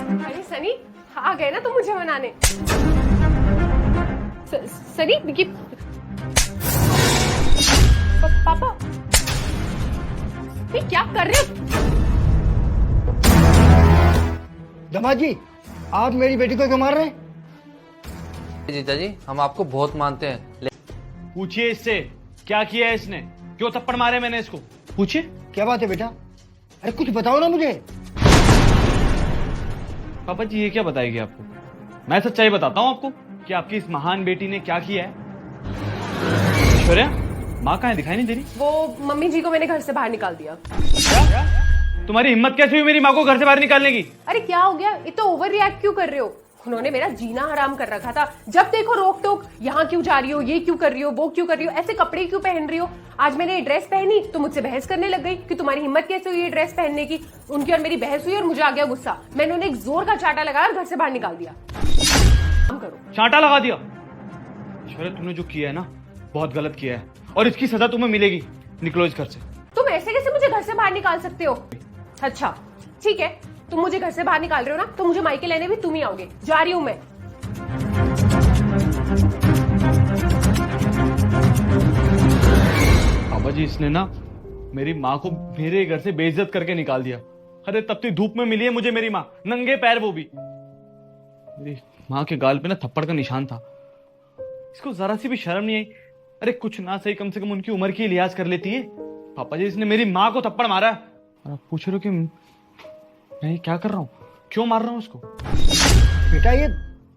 अरे सनी, आ गए ना तुम मुझे मनाने। सनी ये पापा, ये क्या कर रहे हो? दमाद जी, आप मेरी बेटी को क्यों मार रहे हैं? जीजा जी, हम आपको बहुत मानते हैं। पूछिए इससे क्या किया है इसने, क्यों थप्पड़ मारे मैंने इसको, पूछिए। क्या बात है बेटा? अरे कुछ बताओ ना मुझे। पापा जी ये क्या बताएगी आपको? मैं सच्चाई बताता हूँ आपको कि आपकी इस महान बेटी ने क्या किया है। ऐश्वर्या, माँ कहाँ है, दिखाई नहीं दे रही? वो मम्मी जी को मैंने घर से बाहर निकाल दिया। क्या? तुम्हारी हिम्मत कैसे हुई मेरी माँ को घर से बाहर निकालने की? अरे क्या हो गया, इतना ओवर रिएक्ट क्यों कर रहे हो? उन्होंने मेरा जीना हराम कर रखा था। जब देखो रोक टोक, यहाँ क्यों जा रही हो, ये क्यों कर रही हो, वो क्यों कर रही हो, ऐसे कपड़े क्यों पहन रही हो। आज मैंने ये ड्रेस पहनी तो मुझसे बहस करने लग गई कि तुम्हारी हिम्मत कैसे हुई ये ड्रेस पहनने की। उनकी और मेरी बहस हुई और मुझे आ गया गुस्सा। मैंने उन्हें एक जोर का चांटा लगाया और घर से बाहर निकाल दिया। काम करो। चांटा लगा दिया? ऐश्वर्या, तुमने जो किया है ना, बहुत गलत किया है और इसकी सजा तुम्हें मिलेगी। निकलो इस घर से। तुम ऐसे कैसे मुझे घर से बाहर निकाल सकते हो? अच्छा ठीक है, तुम मुझे घर से बाहर निकाल रहे हो ना, तो मुझे मायके लेने भी तुम ही आओगे। जा रही हूं मैं। पापा जी, इसने ना मेरी माँ को मेरे घर से बेइज्जत करके निकाल दिया। अरे तपती धूप में मिली है मुझे मेरी माँ, नंगे पैर, वो भी। मेरी माँ के गाल पे ना थप्पड़ का निशान था। इसको जरा सी भी शर्म नहीं आई। अरे कुछ ना सही, कम से कम उनकी उम्र की लिहाज कर लेती है। पापा जी, इसने मेरी माँ को थप्पड़ मारा है और आप पूछ रहे हो कि मैं ये क्या कर रहा हूँ, क्यों मार रहा हूँ उसको? बेटा ये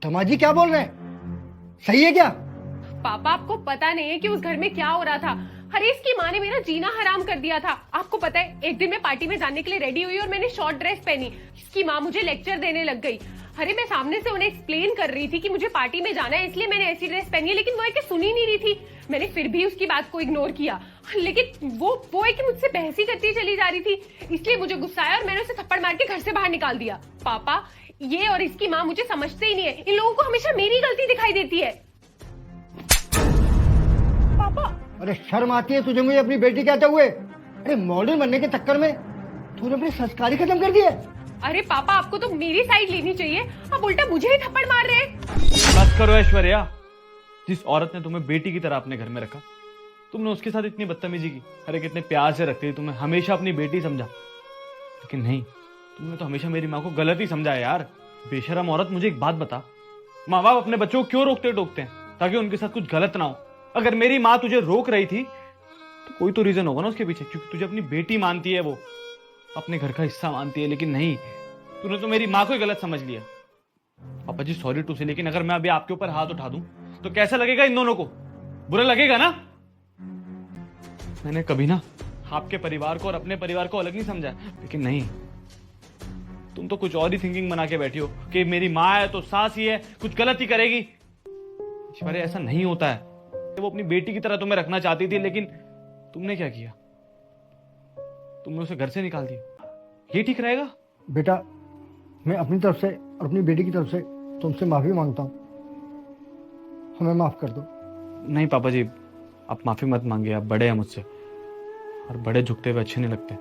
दमाद जी क्या बोल रहे हैं? सही है क्या? पापा, आपको पता नहीं है कि उस घर में क्या हो रहा था। अरे इसकी माँ ने मेरा जीना हराम कर दिया था। आपको पता है, एक दिन मैं पार्टी में जाने के लिए रेडी हुई और मैंने शॉर्ट ड्रेस पहनी। इसकी माँ मुझे लेक्चर देने लग गई। अरे मैं सामने से उन्हें एक्सप्लेन कर रही थी कि मुझे पार्टी में जाना है, इसलिए मैंने ऐसी ड्रेस पहनी है, लेकिन वो है कि सुनी नहीं रही थी। मैंने फिर भी उसकी बात को इग्नोर किया, लेकिन वो है कि मुझसे बहस ही करती चली जा रही थी। इसलिए मुझे गुस्सा आया और मैंने उसे थप्पड़ मार के घर से बाहर निकाल दिया। पापा, ये और इसकी माँ मुझे समझते ही नहीं है। इन लोगों को हमेशा मेरी गलती दिखाई देती है। पापा, अरे शर्म आती है तुझे मुझे अपनी बेटी कहते हुए? अरे मॉडर्न बनने के चक्कर में तूने अपनी संस्कारी खत्म कर दिए। अरे पापा, आपको तो मेरी साइड लेनी चाहिए, आप उल्टा मुझे ही थप्पड़ मार रहे हैं। बस करो ऐश्वर्या। जिस औरत ने तुम्हें बेटी की तरह अपने घर में रखा, तुमने उसके साथ इतनी बदतमीजी की। अरे कितने प्यार से रखती थी तुम्हें, हमेशा अपनी बेटी समझा। लेकिन नहीं, तुमने तो हमेशा मेरी माँ को गलत ही समझा है यार। बेशरम औरत, मुझे एक बात बता, माँ बाप अपने बच्चों को क्यों रोकते टोकते हैं? ताकि उनके साथ कुछ गलत ना हो। अगर मेरी माँ तुझे रोक रही थी तो कोई तो रीजन होगा ना उसके पीछे, क्योंकि तुझे अपनी बेटी मानती है, वो अपने घर का हिस्सा मानती है। लेकिन नहीं, तूने तो मेरी माँ को ही गलत समझ लिया। पापा जी सॉरी टू से, लेकिन अगर मैं अभी आपके ऊपर हाथ उठा दूं तो कैसा लगेगा इन दोनों को? बुरा लगेगा ना? मैंने कभी ना आपके परिवार को और अपने परिवार को अलग नहीं समझा, लेकिन नहीं, तुम तो कुछ और ही थिंकिंग बना के बैठी हो कि मेरी माँ है तो सास ही है, कुछ गलत ही करेगी। ऐश्वर्या, ऐसा नहीं होता है। वो अपनी बेटी की तरह तुम्हें रखना चाहती थी, लेकिन तुमने क्या किया? तुमने उसे घर से निकाल दिया। ये ठीक रहेगा? बेटा मैं अपनी तरफ से और अपनी बेटी की तरफ से तुमसे माफी मांगता हूँ, हमें माफ कर दो। नहीं पापा जी, आप माफी मत मांगिए, आप बड़े हैं मुझसे और बड़े झुकते हुए अच्छे नहीं लगते।